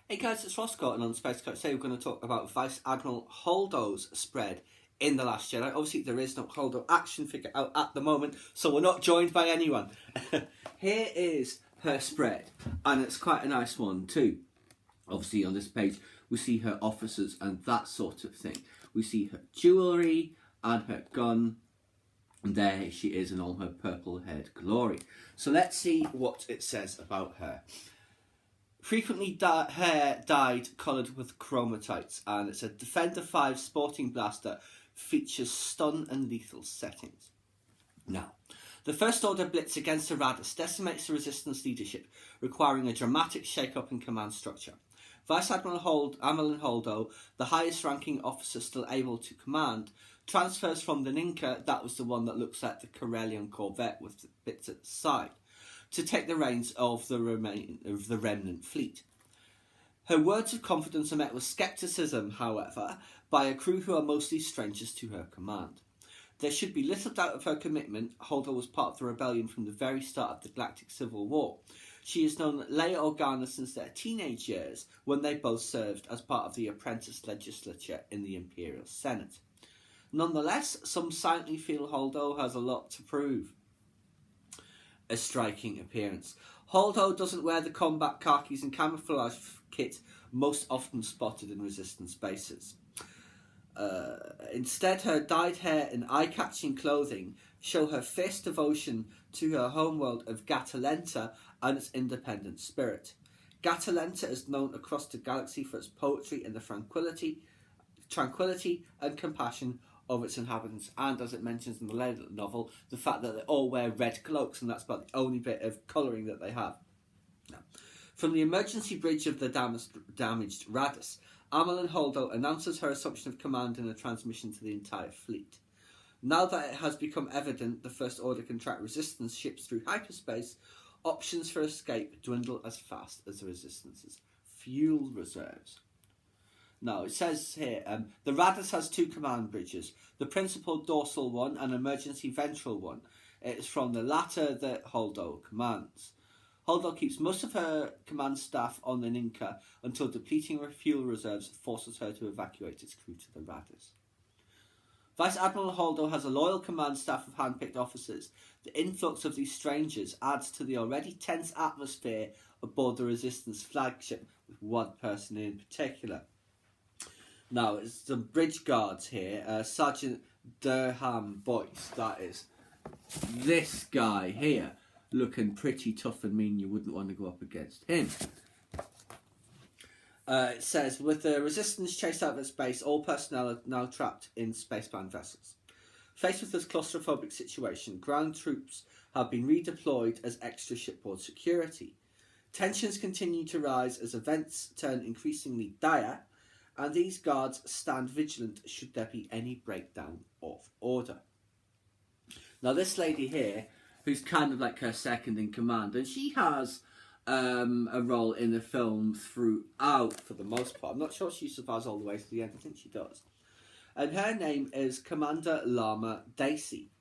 Hey guys, it's Roscoe, and on Space Coach today we're going to talk about Vice-Admiral Holdo's spread in The Last Jedi. Obviously there is no Holdo action figure out at the moment, so we're not joined by anyone. Here is her spread, and it's quite a nice one too. Obviously on this page we see her officers and that sort of thing. We see her jewellery and her gun, and there she is in all her purple-haired glory. So let's see what it says about her. Frequently hair dyed coloured with chromatites, and it's a Defender 5 sporting blaster, features stun and lethal settings. Now, the First Order blitz against the Raddus decimates the Resistance leadership, requiring a dramatic shake-up in command structure. Vice-Admiral Holdo, the highest ranking officer still able to command, transfers from the Ninka, that was the one that looks like the Corellian Corvette with the bits at the side, to take the reins of the remnant fleet. Her words of confidence are met with scepticism, however, by a crew who are mostly strangers to her command. There should be little doubt of her commitment. Holdo was part of the rebellion from the very start of the Galactic Civil War. She has known Leia Organa since their teenage years, when they both served as part of the apprentice legislature in the Imperial Senate. Nonetheless, some silently feel Holdo has a lot to prove. A striking appearance. Holdo doesn't wear the combat khakis and camouflage kit most often spotted in Resistance bases. Instead, her dyed hair and eye-catching clothing show her fierce devotion to her homeworld of Gatalenta and its independent spirit. Gatalenta is known across the galaxy for its poetry and the tranquility and compassion of its inhabitants, and as it mentions in the later novel, the fact that they all wear red cloaks, and that's about the only bit of colouring that they have. Now, from the emergency bridge of the damaged Raddus, Amilyn Holdo announces her assumption of command in a transmission to the entire fleet. Now that it has become evident the First Order can track Resistance ships through hyperspace, options for escape dwindle as fast as the Resistance's fuel reserves. Now, it says here, the Raddus has two command bridges, the principal dorsal one and emergency ventral one. It's from the latter that Holdo commands. Holdo keeps most of her command staff on the Ninka until depleting her fuel reserves forces her to evacuate its crew to the Raddus. Vice-Admiral Holdo has a loyal command staff of hand-picked officers. The influx of these strangers adds to the already tense atmosphere aboard the Resistance flagship, with one person in particular. Now, it's some bridge guards here. Sergeant Durham Boyce, that is this guy here, looking pretty tough and mean. You wouldn't want to go up against him. It says, with the Resistance chased out of its base, all personnel are now trapped in spacebound vessels. Faced with this claustrophobic situation, ground troops have been redeployed as extra shipboard security. Tensions continue to rise as events turn increasingly dire, and these guards stand vigilant should there be any breakdown of order. Now, this lady here, who's kind of like her second in command, and she has a role in the film throughout for the most part. I'm not sure she survives all the way to the end. I think she does. And her name is Commander Lama Daisy.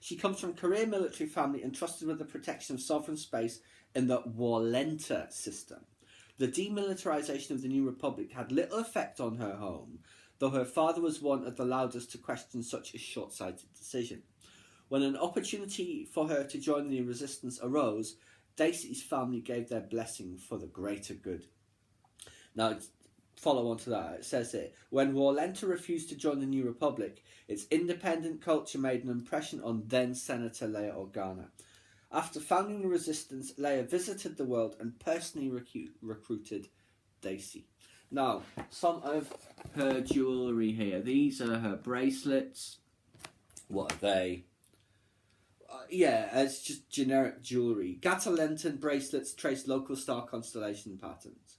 She comes from a career military family entrusted with the protection of sovereign space in the Warlenta system. The demilitarization of the New Republic had little effect on her home, though her father was one of the loudest to question such a short-sighted decision. When an opportunity for her to join the Resistance arose, Daisy's family gave their blessing for the greater good. Now, follow on to that. It says here, when Warlenta refused to join the New Republic, its independent culture made an impression on then-Senator Leia Organa. After founding the Resistance, Leia visited the world and personally recruited Daisy. Now, some of her jewellery here. These are her bracelets. What are they? It's just generic jewellery. Gatalentan bracelets trace local star constellation patterns.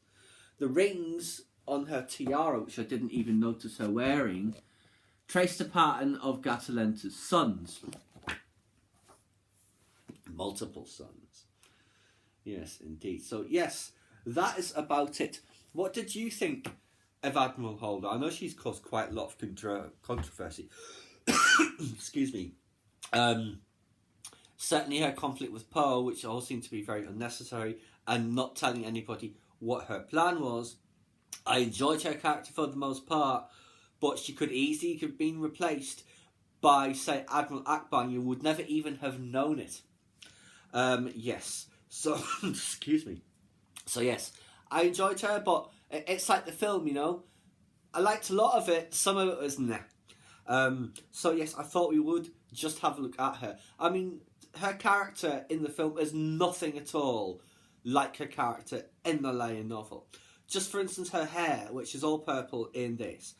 The rings on her tiara, which I didn't even notice her wearing, trace the pattern of Gatalenta's suns. Multiple suns. Yes, indeed. So, yes, that is about it. What did you think of Admiral Holdo? I know she's caused quite a lot of controversy. Excuse me. Certainly her conflict with Poe, which all seemed to be very unnecessary, and not telling anybody what her plan was. I enjoyed her character for the most part, but she could easily have been replaced by, say, Admiral Akbar, and you would never even have known it. Yes. So, excuse me. So, yes, I enjoyed her, but it's like the film, you know. I liked a lot of it, some of it was nah. So, yes, I thought we would just have a look at her. I mean, her character in the film is nothing at all like her character in the Lion novel. Just for instance, her hair, which is all purple in this.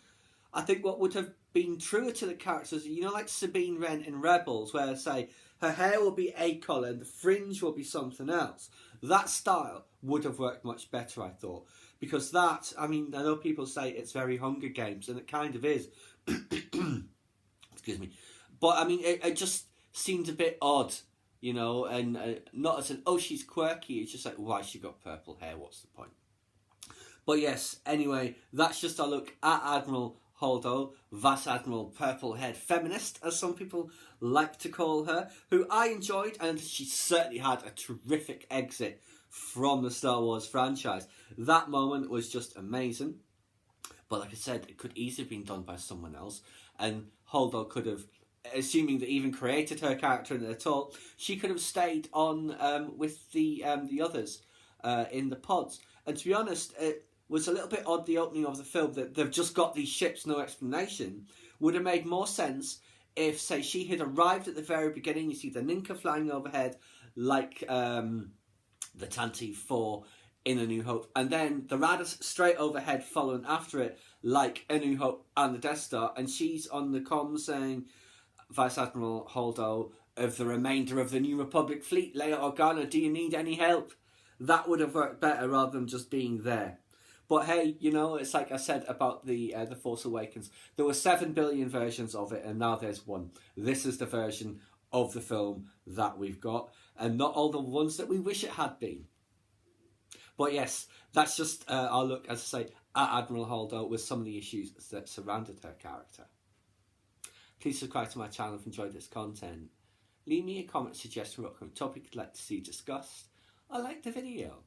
I think what would have been truer to the characters, you know, like Sabine Wren in Rebels, where, say, her hair will be a colour and the fringe will be something else. That style would have worked much better, I thought. Because that, I mean, I know people say it's very Hunger Games, and it kind of is. Excuse me. But, I mean, it just seemed a bit odd, you know, and not as an, oh, she's quirky. It's just like, why she got purple hair? What's the point? But yes, anyway, that's just a look at Admiral Holdo, Vice-Admiral Purple-Haired Feminist, as some people like to call her, who I enjoyed, and she certainly had a terrific exit from the Star Wars franchise. That moment was just amazing. But like I said, it could easily have been done by someone else, and Holdo could have, assuming they even created her character at all, she could have stayed on with the others in the pods. And to be honest, it was a little bit odd, the opening of the film, that they've just got these ships, no explanation. Would have made more sense if, say, she had arrived at the very beginning. You see the Ninka flying overhead like the Tantive 4 in A New Hope, and then the Raddus straight overhead following after it like A New Hope and the Death Star, and she's on the comms saying, Vice-Admiral Holdo, of the remainder of the New Republic fleet, Leia Organa, do you need any help? That would have worked better rather than just being there. But hey, you know, it's like I said about the Force Awakens. There were 7 billion versions of it, and now there's one. This is the version of the film that we've got, and not all the ones that we wish it had been. But yes, that's just our look, as I say, at Admiral Holdo with some of the issues that surrounded her character. Please subscribe to my channel if you enjoyed this content. Leave me a comment suggesting what kind of topic you'd like to see discussed. I like the video.